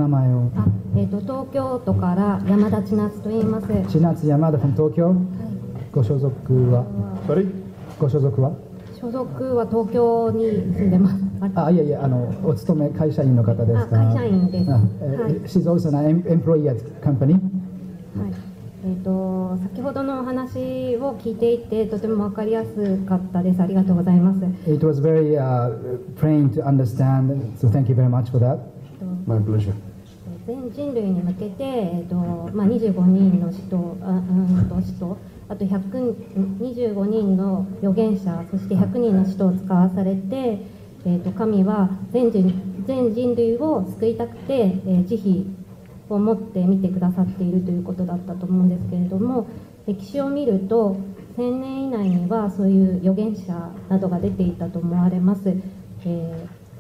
名前を。東京都から山田千夏と言います。千夏山田 from 東京。ご所属は？ご所属は？所属は東京に住んでます。いやいや、お勤め会社員の方ですか？会社員です。She's also an employee at company. はい。先ほどのお話を聞いていてとても分かりやすかったです。ありがとうございます。It was very plain to understand, so thank you very much for that. My pleasure. 全人類に向けて、25人の使徒、あと125人の預言者、そして100人の使徒を使わされて、神は全人類を救いたくて、慈悲を持って見てくださっているということだったと思うんですけれども、歴史を見ると1000年以内にはそういう預言者などが出ていたと思われます。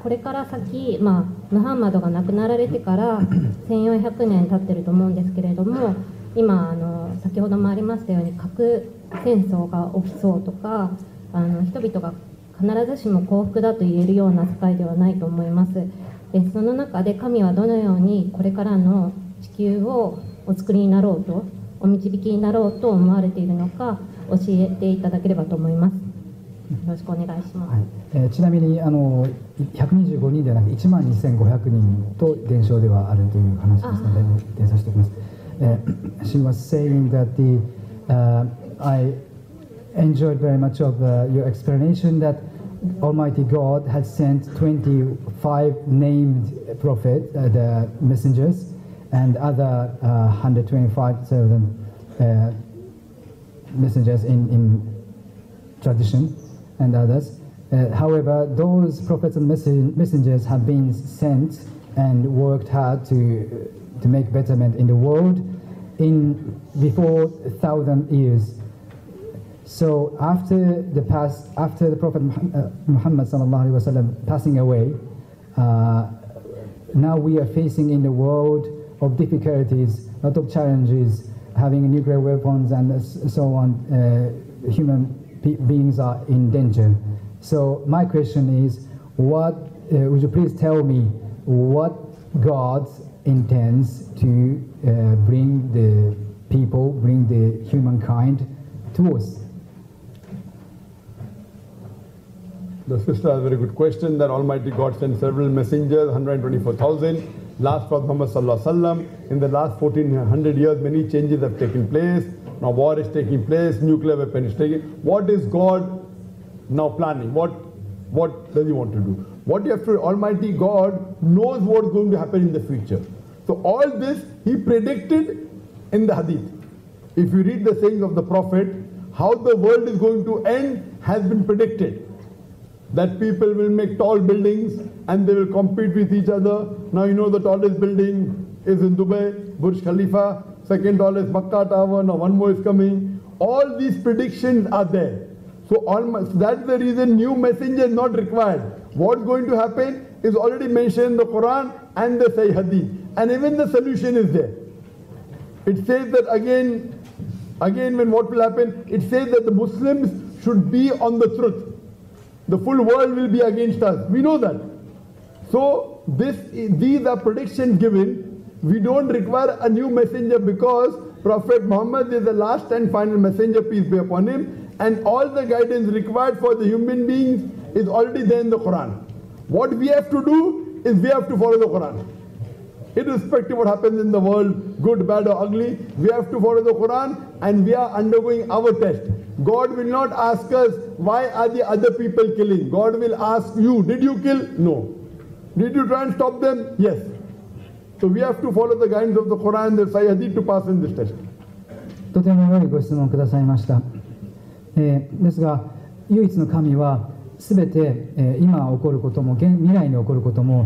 これから先、ムハンマドが亡くなられてから1400年経ってると思うんですけれども、今先ほどもありましたように核戦争が起きそうとか、人々が必ずしも幸福だと言えるような世界ではないと思います。その中で神はどのようにこれからの地球をお作りになろうと、お導きになろうと思われているのか教えていただければと思います。よろしくお願いします。ちなみに125人ではなく12,500人と伝承ではあるという話ですので伝承しておきます。She was saying that I enjoyed very much of your explanation that Almighty God had sent 25 named prophets, the messengers, and other 125,000 messengers in tradition and others. However, those prophets and messengers have been sent and worked hard to make betterment in the world before 1,000 years. So after the Prophet Muhammad sallallahu alaihi wasallam passing away, now we are facing in the world of difficulties, a lot of challenges, having nuclear weapons and so on. Human beings are in danger. So my question is, would you please tell me what God intends to bring the people, bring the humankind to us? The sister has a very good question that Almighty God sent several messengers, 124,000. Last Prophet Muhammad sallallahu alaihi wasallam. In the last 1400 years, many changes have taken place. Now war is taking place, nuclear weapon is taking. What is God now planning? What does He want to do? What you have to, Almighty God knows what's going to happen in the future. So all this He predicted in the Hadith. If you read the sayings of the Prophet, how the world is going to end has been predicted. That people will make tall buildings and they will compete with each other. Now you know the tallest building is in Dubai, Burj Khalifa. Second tallest Makkah Tower, now one more is coming. All these predictions are there. So that's the reason new messenger is not required. What's going to happen is already mentioned in the Quran and the Sahih Hadith. And even the solution is there. It says that again when what will happen, it says that the Muslims should be on the truth. The full world will be against us. We know that. So these are predictions given. We don't require a new messenger because Prophet Muhammad is the last and final messenger, peace be upon him. And all the guidance required for the human beings is already there in the Quran. What we have to do is we have to follow the Quran. Irrespective of what happens in the world, good, bad or ugly, we have to follow the Quran and we are undergoing our test. God will not ask us, why are the other people killing? God will ask you, did you kill? No. Did you try and stop them? Yes. So we have to follow the guidance of the Quran and the Sahih Hadith to pass in this test. とても良いご質問くださいました。ですが、唯一の神はすべて、今起こることも未来に起こることも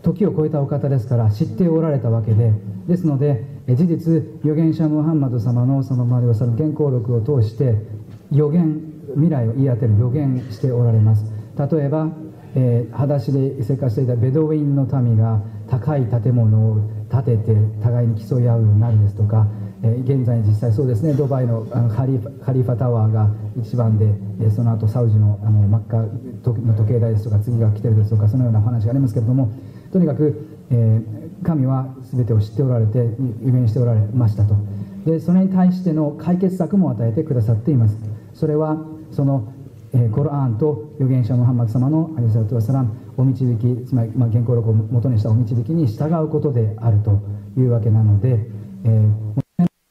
時を超えたお方ですから知っておられたわけで、ですので事実預言者ムハンマド様のその周りはその原稿録を通して未来を言い当てる予言しておられます。例えば、裸足で生活していたベドウィンの民が高い建物を建てて互いに競い合うようになるですとか、現在実際そうですね、ドバイのカリファタワーが一番で、その後サウジのマッカの時計台ですとか次が来てるですとか、そのようなお話がありますけれども、とにかく、神は全てを知っておられて預言しておられましたと。でそれに対しての解決策も与えてくださっています。それはそのコルアーンと預言者ムハンマド様のアリサラトゥワサラムお導き、つまり原稿録を元にしたお導きに従うことであるというわけなので、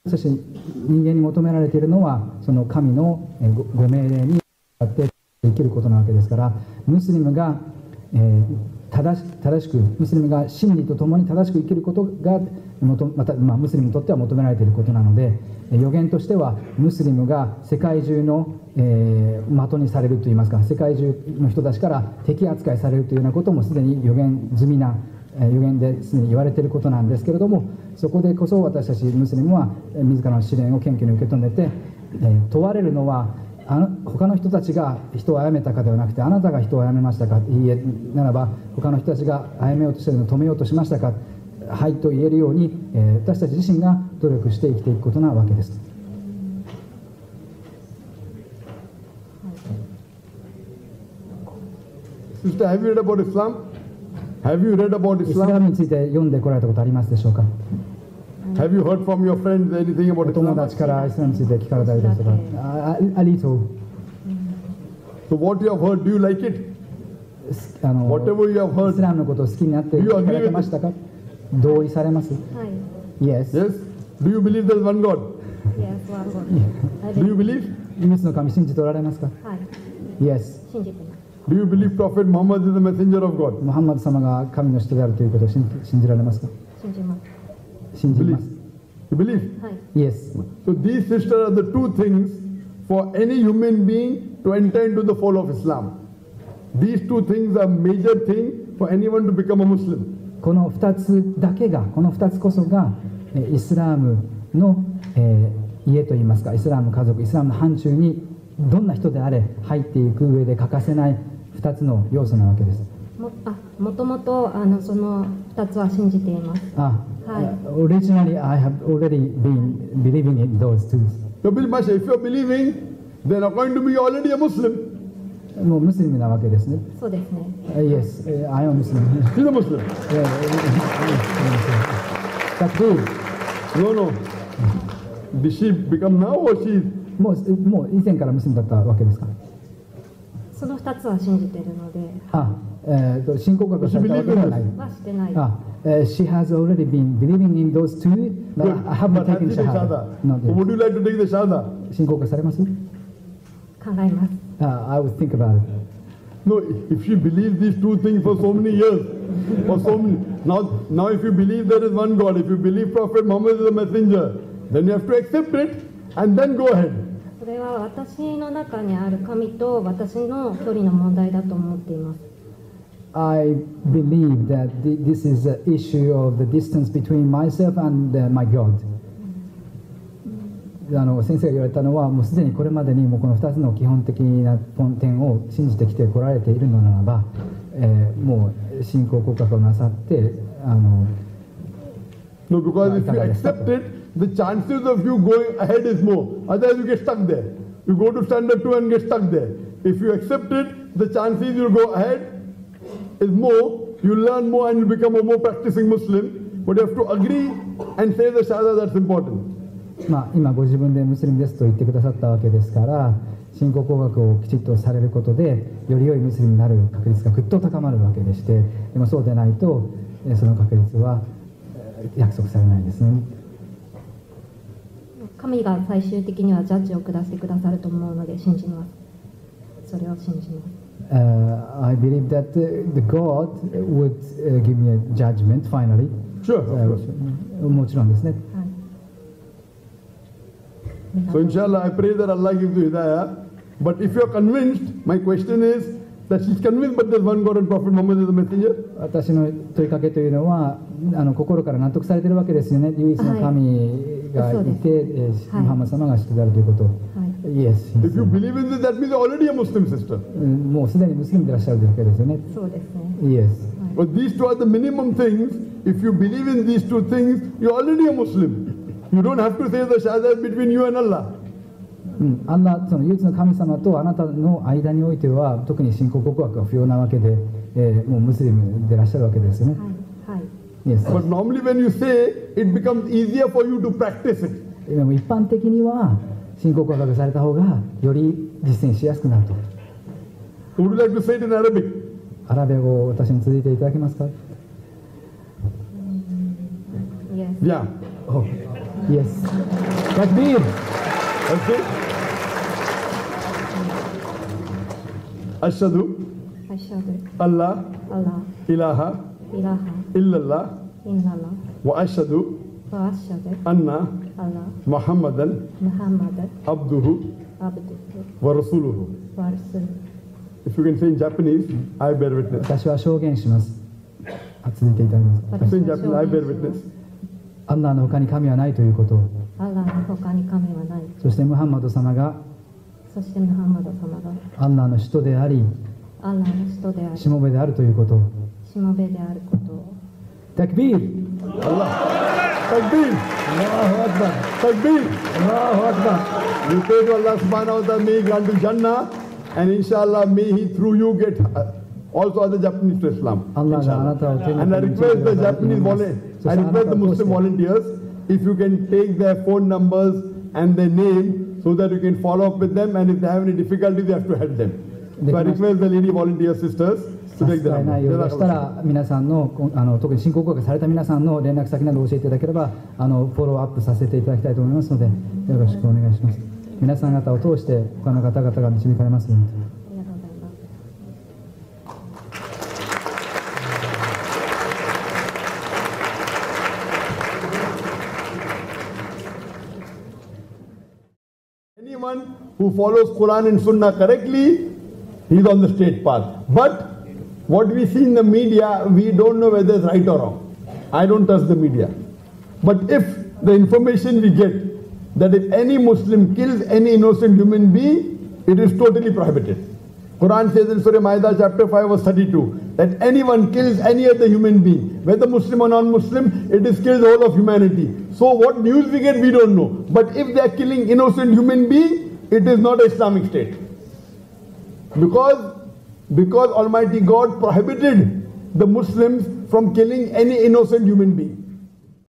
そして人間に求められているのはその神のご命令に従って生きることなわけですから、ムスリムが正しく、ムスリムが真理とともに正しく生きることがまた、ムスリムにとっては求められていることなので、予言としてはムスリムが世界中の、的にされるといいますか、世界中の人たちから敵扱いされるというようなこともすでに予言済みな予言ですでに言われていることなんですけれども、そこでこそ私たちムスリムは自らの試練を謙虚に受け止めて、問われるのは他の人たちが人を殺めたかではなくて、あなたが人を殺めましたか、いいえならば他の人たちが殺めようとしているのを止めようとしましたか、はいと言えるように、私たち自身が努力して生きていくことなわけです。Sister, have you read about Islam? Have you read about イスラム Islam? について読んでこられたことありますでしょうか。 Have you heard from your friends anything お about 友 Islam? 達からイスラムについて聞かれたりですとか、ありと So what you have heard, do you like it? Whatever you have イ heard, スラムのことを好きになっていただけましたか。同意されます。はい。 Yes. yes? Do you believe there is one God? Yes, one God. Do you believe? 唯一の神信じておられますか。はい。 Yes. 信じてます。 Do you believe Prophet Muhammad is the messenger of God? ムハンマド様が神の人であるということを信じられますか。信じます。信じます。 You believe? はい。 Yes. So these sisters are the two things for any human being to enter into the fold of Islam. These two things are major thing for anyone to become a Muslim. この2つだけが、この2つこそがイスラムの、家といいますか、イスラム家族、イスラムの範疇にどんな人であれ入っていく上で欠かせない2つの要素なわけです。もともとその2つは信じています。Originally, I have already been believing in those two. So Masha, if you're believing, then according to me, you're already a Muslim. もうムスリムなわけですね。そうですね。Yes, I am Muslim. She's a Muslim. But who? No, no. Did she become now or she? もう以前からムスリムだったわけですか。その2つは信じているので。信仰告されたわけではない。はしてない。She has already been believing in those two, but I haven't taken shahada. So would you like to take the shahada? 信仰告されます？考えます。I would think about it. No, if she believes these two things for so many years, for so many, now if you believe there is one God, if you believe Prophet Muhammad is a messenger, then you have to accept it and then go ahead. それは私の中にある神と私の距離の問題だと思っています。I believe that this is an issue of the distance between myself and my God. 先生が言われたのは、もうすでにこれまでにもこの2つの基本的な点を信じてきてこられているのならば、もう信仰告白をなさってNo, because if you accept it, the chances of you going ahead is more. Otherwise, you get stuck there. You go to standard 2 and get stuck there. If you accept it, the chances you go ahead is more. You learn more and you become a more practicing Muslim. But you have to agree and say the shahada, that's important. 今ご自分でムスリムですと言ってくださったわけですから、信仰告白をきちっとされることでより良いムスリムになる確率がぐっと高まるわけでして、でもそうでないとその確率は約束されないですね。神が最終的にはジャッジを下してくださると思うので信じます。それを信じます。I believe that the God would give me a judgment finally. Sure. もちろんですね。So inshallah, I pray that Allah gives you hidayah. But if you are convinced, my question is that she's convinced, but there's one God and Prophet Muhammad is the messenger. 私の問いかけというのは心から納得されているわけですよね。唯一の神がいて、ムハンマド様が人であるということ。Yes. If you believe in this, that means you're already a Muslim, sister. もうすでにムスリムでいらっしゃるわけですよね。そうですね。Yes. But these two are the minimum things. If you believe in these two things, you're already a Muslim. You don't have to say the shahada between you and Allah. アンラ、その唯一の神様とあなたの間においては特に信仰告白は不要なわけで、もうムスリムでいらっしゃるわけですよね。はい。Yes. But normally when you say, it becomes easier for you to practice it. でも一般的には信仰告白された方がより実践しやすくなると。 Would you like to say it in Arabic? アラビア語を私に続いていただけますか？ Yes. Yeah. Oh, yes. Takbir. Okay. Ashhadu Ashhadu Allah Allah ilaha ilaha illallah illallah wa ashhadu wa ashhadu anna Allah Muhammadan Muhammadan abduhu abduhu wa rasuluhu. wa rasuluhu. If you can say in Japanese, I bear witness. 私は証言します。続いていただきます。 Say in Japanese, I bear witness. アンラーの他に神はないということを、アラーの他に神はない。そしてムハンマド様がそしてムハンマド様がアンラーの使徒であり、アラーの人であり、しもべであるということを。しもべであることを。タクビー。 Allah. Takbir. Allahu Akbar. Takbir. Allahu Akbar. We pray to Allah subhanahu wa ta'ala, may He grant you Jannah, and inshallah may He through you get also other Japanese to Islam. Allah Inshallah.があなたを手に And I 導いて request く the ださると Japanese 思います volunteers, そ I してあな request た the を通して Muslim volunteers, if you can take their phone numbers and their name so that you can follow up with them, and if they have any difficulties, you have to help them. So I request the lady volunteer sisters to 差 take し the 支えないようでした numbers. ら、皆さんの特に信仰告白された皆さんの連絡先などを教えていただければ、フォローアップさせていただきたいと思いますので、よろしくお願いします。皆さん方を通して他の方々が導かれますように。ありがとうございます。Anyone who follows Quran and Sunnah correctly, he is on the straight path. But what we see in the media, we don't know whether it's right or wrong. I don't trust the media. But if the information we get that if any Muslim kills any innocent human being, it is totally prohibited. Quran says in Surah Ma'idah chapter 5 verse 32 that anyone kills any other human being, whether Muslim or non-Muslim, it is kills the whole of humanity. So what news we get, we don't know. But if they are killing innocent human being, it is not an Islamic state. Because Almighty God prohibited the Muslims from killing any innocent human being.